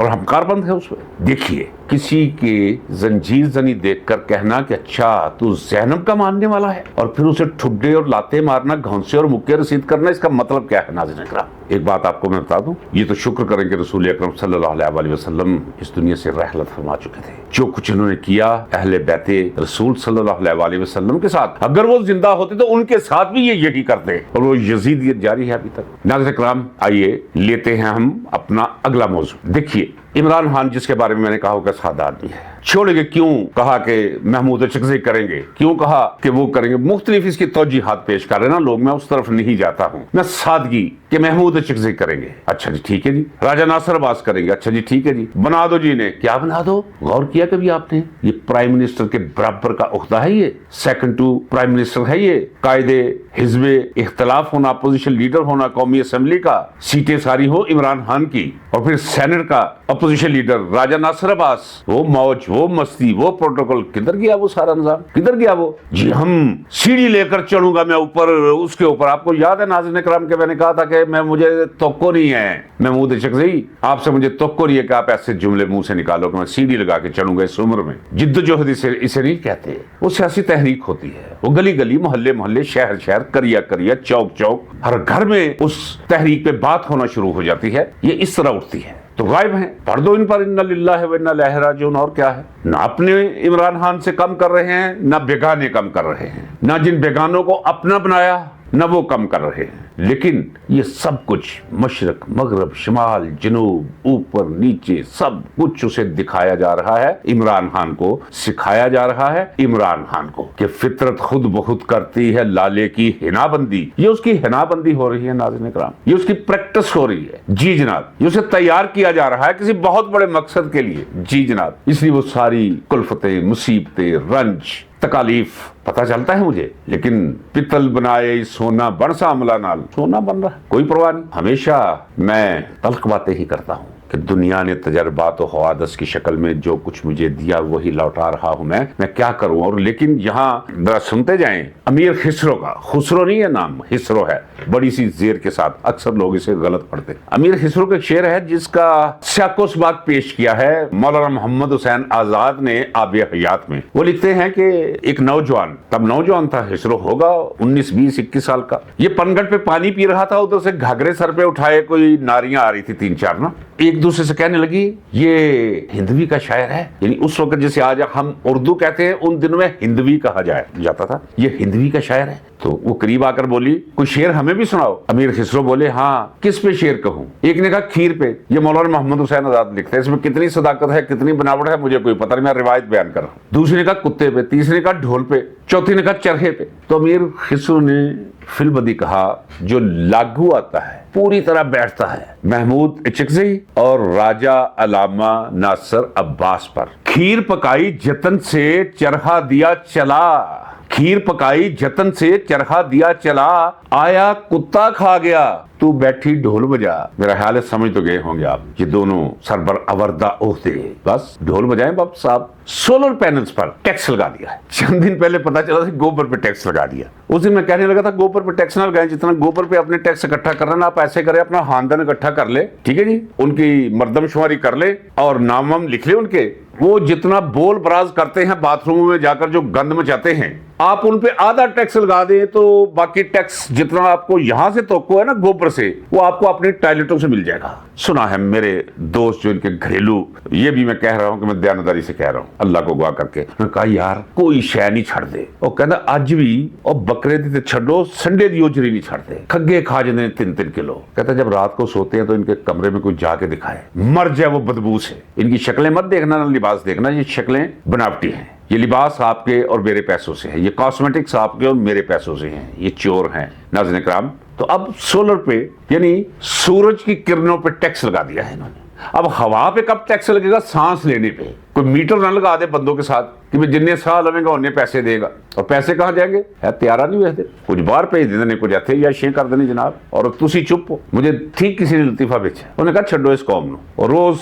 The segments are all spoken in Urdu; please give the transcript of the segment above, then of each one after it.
اور ہم کاربند ہے اس میں. دیکھیے کسی کے زنجیر زنی دیکھ کر کہنا کہ اچھا تو زینب کا ماننے والا ہے، اور پھر اسے ٹھڈے اور لاتے مارنا، گھونسے اور مکے رسید کرنا، اس کا مطلب کیا ہے؟ ناظرین اکرام، ایک بات آپ کو میں بتا دوں، یہ تو شکر کریں کہ رسول اکرم صلی اللہ علیہ وسلم اس دنیا سے رحلت فرما چکے تھے. جو کچھ انہوں نے کیا اہل بیت رسول صلی اللہ علیہ وسلم کے ساتھ، اگر وہ زندہ ہوتے تو ان کے ساتھ بھی یہ یہی کرتے، اور وہ یزیدیت جاری ہے ابھی تک. ناظرین اکرام، آئیے لیتے ہیں ہم اپنا اگلا موضوع. دیکھیے عمران خان جس کے بارے میں نے کہا کہ سادہ آدمی ہے، چھوڑیں گے، کیوں کہا کہ محمود چکزئی کریں گے، کیوں کہا کہ وہ کریں گے، مختلف اس کی توجیحات پیش کر رہے ہیں نا لوگ. میں اس طرف نہیں جاتا ہوں، میں سادگی کہ محمود چکزئی کریں گے، اچھا جی ٹھیک ہے جی. راجہ ناصر عباس کریں گے، اچھا جی ٹھیک ہے جی. بنا دو جی نے، کیا بنا دو؟ غور کیا کبھی آپ نے؟ یہ پرائم منسٹر کے برابر کا عہدہ ہے، یہ سیکنڈ ٹو پرائم منسٹر ہے، یہ قائد حزب اختلاف ہونا، اپوزیشن لیڈر ہونا قومی اسمبلی کا، سیٹیں ساری ہو عمران خان کی، اور پھر سینٹ کا اپوزیشن لیڈر راجہ ناصر عباس. وہ موج، وہ مستی، وہ پروٹوکول، کدھر گیا وہ سارا نظام؟ کدھر گیا وہ؟ جی ہم سیڑھی لے کر چڑھوں گا میں اوپر، اس کے اوپر. آپ کو یاد ہے ناظرین اکرام کہ میں نے کہا تھا کہ مجھے توقع نہیں ہے محمود چکزئی، آپ سے مجھے توقع نہیں ہے کہ آپ ایسے جملے منہ سے نکالو کہ میں سیڑھی لگا کے چڑھوں گا اس عمر میں. جد و جہد اسے نہیں کہتے، وہ سیاسی تحریک ہوتی ہے. وہ گلی گلی، محلے محلے، شہر شہر، کریا کریا، چوک چوک، ہر گھر میں اس تحریک پہ بات ہونا شروع ہو جاتی ہے. یہ اس طرح اٹھتی ہے. تو غائب ہیں، پڑھ دو ان پر انا للہ و انا الیہ راجعون. اور کیا ہے؟ نہ اپنے عمران خان سے کم کر رہے ہیں، نہ بیگانے کم کر رہے ہیں، نہ جن بیگانوں کو اپنا بنایا نہ وہ کم کر رہے ہیں. لیکن یہ سب کچھ مشرق مغرب شمال جنوب اوپر نیچے سب کچھ اسے دکھایا جا رہا ہے، عمران خان کو سکھایا جا رہا ہے عمران خان کو کہ فطرت خود بخود کرتی ہے لالے کی حنا بندی. یہ اس کی حنا بندی ہو رہی ہے ناظرین اکرام، یہ اس کی پریکٹس ہو رہی ہے. جی جناب، یہ اسے تیار کیا جا رہا ہے کسی بہت بڑے مقصد کے لیے. جی جناب، اس لیے وہ ساری کلفتیں، مصیبتیں، رنج، تکالیف پتہ چلتا ہے مجھے. لیکن پتل بنائے سونا بن سا عملہ نال، سونا بن رہا ہے، کوئی پرواہ نہیں. ہمیشہ میں تلخ باتیں ہی کرتا ہوں کہ دنیا نے تجربات و حوادث کی شکل میں جو کچھ مجھے دیا وہی لوٹا رہا ہوں میں کیا کروں. اور لیکن یہاں ذرا سنتے جائیں امیر خسرو کا، خسرو نہیں ہے نام، خسرو ہے بڑی سی زیر کے ساتھ، اکثر لوگ اسے غلط پڑھتے. امیر خسرو کا ایک شعر ہے جس کا سیاق و سباق پیش کیا ہے مولانا محمد حسین آزاد نے آب حیات میں. وہ لکھتے ہیں کہ ایک نوجوان، تب نوجوان تھا، خسرو ہوگا 19 20 21 سال کا، یہ پنگھٹ پہ پانی پی رہا تھا، ادھر سے گھاگرے سر پہ اٹھائے کوئی ناریاں آ رہی تھی 3 4 نا، ایک دوسرے سے کہنے لگی یہ ہندوی کا شاعر ہے. یعنی اس وقت جیسے آج ہم اردو کہتے ہیں، ان دنوں میں ہندوی کہا جاتا تھا. یہ ہندوی کا شاعر ہے. تو وہ قریب آ کر بولی کوئی شعر ہمیں بھی سناؤ. امیر خسرو بولے ہاں کس پہ شعر کہوں. ایک نے کہا کھیر پہ. یہ مولانا محمد حسین آزاد لکھتے ہیں، اس میں کتنی صداقت ہے کتنی بناوٹ ہے مجھے کوئی پتہ نہیں، میں روایت بیان کر رہا ہوں. دوسرے نے کہا کتے پہ، تیسرے نے کہا ڈھول پہ، چوتھی نے کہا چرخے پہ. تو امیر خسرو نے فی البدی کہا جو لاگو آتا ہے پوری طرح بیٹھتا ہے محمود چکزئی اور راجہ علامہ ناصر عباس پر. کھیر پکائی جتن سے چرخا دیا چلا، کھیر پکائی جتن سے چرخا دیا چلا، آیا کتا کھا گیا تو بیٹھی ڈھول بجا. میرا خیال ہے سمجھ تو گئے ہوں گے آپ، یہ دونوں سربر آوردہ عہدے بس ڈھول بجائیں باپ صاحب. سولر پینلز پر ٹیکس لگا دیا ہے. چند دن پہلے پتا چلا تھا گوبر پہ ٹیکس لگا دیا. اس دن میں کہنے لگا تھا گوبر پہ ٹیکس نہ لگائیں، جتنا گوبر پہ اپنے ٹیکس اکٹھا کر رہے ہیں آپ ایسے کریں اپنا خاندان اکٹھا کر لے، ٹھیک ہے جی، ان کی مردم شماری کر لے اور نام وام لکھ لے ان کے. وہ جتنا بول براز کرتے ہیں باتھ روموں میں جا کر جو گند مچاتے ہیں، آپ ان پہ آدھا ٹیکس لگا دیں تو باقی ٹیکس جتنا آپ کو یہاں سے توقع ہے نا گوبر سے، وہ آپ کو اپنی ٹائلٹوں سے مل جائے گا. سنا ہے میرے دوست جو ان کے گھریلو، یہ بھی میں کہہ رہا ہوں کہ میں دیانتداری سے کہہ رہا ہوں اللہ کو گواہ کر کے، میں کہا یار کوئی شے نہیں چھڑ دے. وہ کہنا اج بھی اور بکرے دی تے چھڈو سنڈے دی اوجری نہیں چھڑتے، کھگے کھا جاندے 3 کلو. کہتا جب رات کو سوتے ہیں تو ان کے کمرے میں کوئی جا کے دکھائے، مر جائے وہ بدبو سے. ان کی شکلیں مت دیکھنا نہ لباس دیکھنا، یہ شکلیں بناوٹی ہیں. یہ لباس آپ کے اور میرے پیسوں سے ہے، یہ کاسمیٹکس آپ کے اور میرے پیسوں سے ہیں، یہ چور ہیں. ناظرین اکرام، تو اب سولر پہ یعنی سورج کی کرنوں پہ ٹیکس لگا دیا ہے انہوں نے. اب ہوا پہ کب ٹیکس لگے گا؟ سانس لینے پہ. کوئی میٹر نہ لگا دے بندوں کے ساتھ کہ جننے سال لویں گا انہیں پیسے دے گا. اور پیسے کہاں جائیں گے؟ ہے تیارہ نہیں ہوئے، کچھ باہر بھیج دینے، کچھ ایتھے یا شے کر دینے جناب. اور تسی چپ ہو. مجھے ٹھیک کسی نے لطیفہ بیچا، انہوں نے کہا چھڈو اس قوم نو. اور روز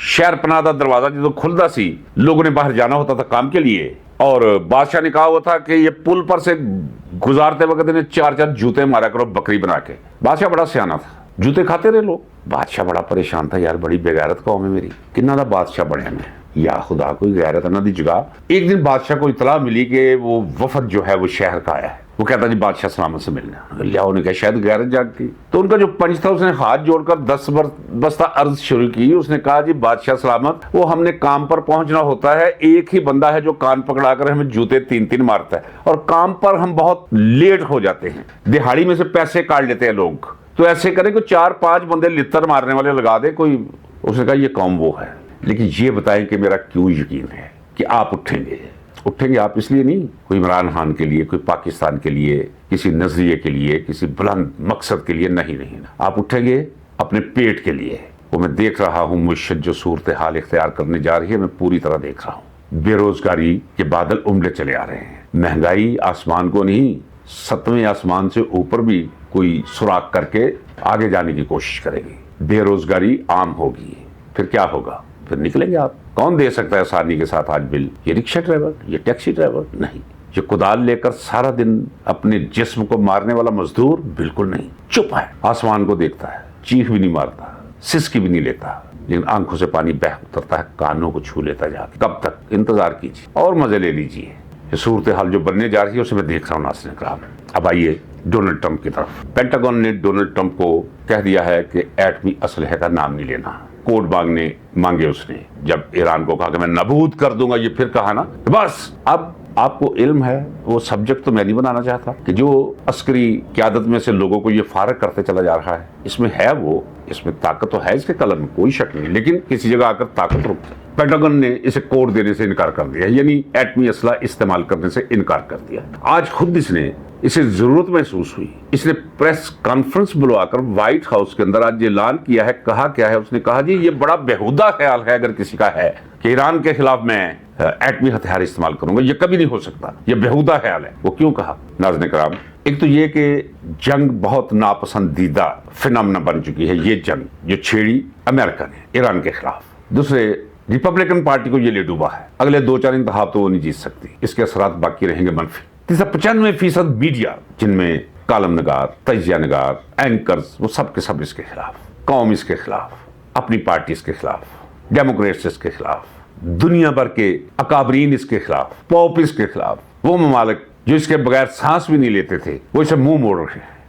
شہر پناہ دا دروازہ جدو کھلدا سی، لوگوں نے باہر جانا ہوتا تھا کام کے لیے، اور بادشاہ نے کہا ہوا تھا کہ یہ پل پر سے گزارتے وقت انہیں 4 4 جوتے مارا کرو بکری بنا کے. بادشاہ بڑا سیانا تھا، جوتے کھاتے رہے لوگ. بادشاہ بڑا پریشان تھا یار, بڑی بےغیرت قوم ہے میری, کتنا دا بادشاہ بڑے میں, یا خدا کوئی غیرت نہ دی جگہ. ایک دن بادشاہ کو اطلاع ملی کہ وہ وفد جو ہے وہ شہر کا آیا ہے. وہ کہتا جی بادشاہ سلامت سے ملنا. لیاؤ نے کہا شاید غیرت جاگ گئی. تو ان کا جو پنچ تھا اس نے ہاتھ جوڑ کر 10 بستہ عرض شروع کی. اس نے کہا جی بادشاہ سلامت, وہ ہم نے کام پر پہنچنا ہوتا ہے, ایک ہی بندہ ہے جو کان پکڑا کر ہمیں جوتے 3 مارتا ہے, اور کام پر ہم بہت لیٹ ہو جاتے ہیں, دہاڑی میں سے پیسے کاٹ لیتے ہیں لوگ, تو ایسے کریں کہ 4-5 بندے لتر مارنے والے لگا دے کوئی. اس نے کہا یہ قوم وہ ہے, لیکن یہ بتائیں کہ میرا کیوں یقین ہے کہ آپ اٹھیں گے. اٹھیں گے آپ اس لیے نہیں کوئی عمران خان کے لیے, کوئی پاکستان کے لیے, کسی نظریے کے لیے, کسی بلند مقصد کے لیے, نہیں. آپ اٹھیں گے اپنے پیٹ کے لیے. وہ میں دیکھ رہا ہوں مشکل جو صورتحال اختیار کرنے جا رہی ہے, میں پوری طرح دیکھ رہا ہوں. بے روزگاری کے بادل امڑے چلے آ رہے ہیں, مہنگائی آسمان کو نہیں 7ویں آسمان سے اوپر بھی کوئی سوراخ کر کے آگے جانے کی کوشش کرے گی. بے روزگاری عام ہوگی, پھر کیا ہوگا, پھر نکلیں گے آپ. کون دے سکتا ہے آسانی کے ساتھ آج بل؟ یہ رکشہ ڈرائیور, یہ ٹیکسی ڈرائیور نہیں. یہ کدال لے کر سارا دن اپنے جسم کو مارنے والا مزدور بالکل نہیں. چپ ہے, آسمان کو دیکھتا ہے, چیخ بھی نہیں مارتا, سسکی بھی نہیں لیتا, لیکن آنکھوں سے پانی بہہ اترتا ہے, کانوں کو چھو لیتا جا کے. کب تک انتظار کیجیے اور مزے لے لیجیے. یہ صورتحال جو بننے جا رہی ہے اسے میں دیکھ رہا ہوں ناظرین کرام. اب آئیے ڈونلڈ ٹرمپ کی طرف. پینٹاگون نے ڈونلڈ ٹرمپ کو کہہ دیا ہے کہ ایٹمی اسلحے کا نام نہیں لینا. کوڈ مانگے اس نے, جب ایران کو کہا کہ میں نابود کر دوں گا, یہ پھر کہا نا بس. اب آپ کو علم ہے, وہ سبجیکٹ تو میں نہیں بنانا چاہتا, کہ جو عسکری قیادت میں سے لوگوں کو یہ فارغ کرتے چلا جا رہا ہے, اس میں ہے وہ, اس میں طاقت تو ہے اس کے قلم میں, کوئی شک نہیں, لیکن کسی جگہ آ کر طاقت رک جائے. پینٹاگن نے اسے کوڈ دینے سے انکار کر دیا, یعنی ایٹمی اسلحہ استعمال کرنے سے انکار کر دیا. آج خود اسے ضرورت محسوس ہوئی. اس نے پریس کانفرنس بلوا کر وائٹ ہاؤس کے اندر آج اعلان کیا ہے. کہا کیا ہے اس نے؟ کہا جی یہ بڑا بیہودہ خیال ہے اگر کسی کا ہے کہ ایران کے خلاف میں ایٹمی ہتھیار استعمال کروں گا, یہ کبھی نہیں ہو سکتا, یہ بیہودہ خیال ہے. وہ کیوں کہا ناظرین کرام؟ ایک تو یہ کہ جنگ بہت ناپسندیدہ فنامنا بن چکی ہے, یہ جنگ جو چھیڑی امریکہ نے ایران کے خلاف. دوسرے, ریپبلکن پارٹی کو یہ لے ڈوبا ہے, اگلے 2-4 انتخاب تو وہ نہیں جیت سکتی, اس کے اثرات باقی رہیں گے منفی. تیسرا, 95% میڈیا جن میں کالم نگار, تجزیہ نگار, اینکرز, وہ سب کے سب اس کے خلاف. قوم اس کے خلاف, اپنی پارٹی اس کے خلاف, ڈیموکریٹس اس کے خلاف, دنیا بھر کے اکابرین اس کے خلاف, پوپ اس کے خلاف. وہ ممالک جو اس کے بغیر سانس بھی نہیں لیتے تھے وہ اسے منہ موڑ رہے ہیں.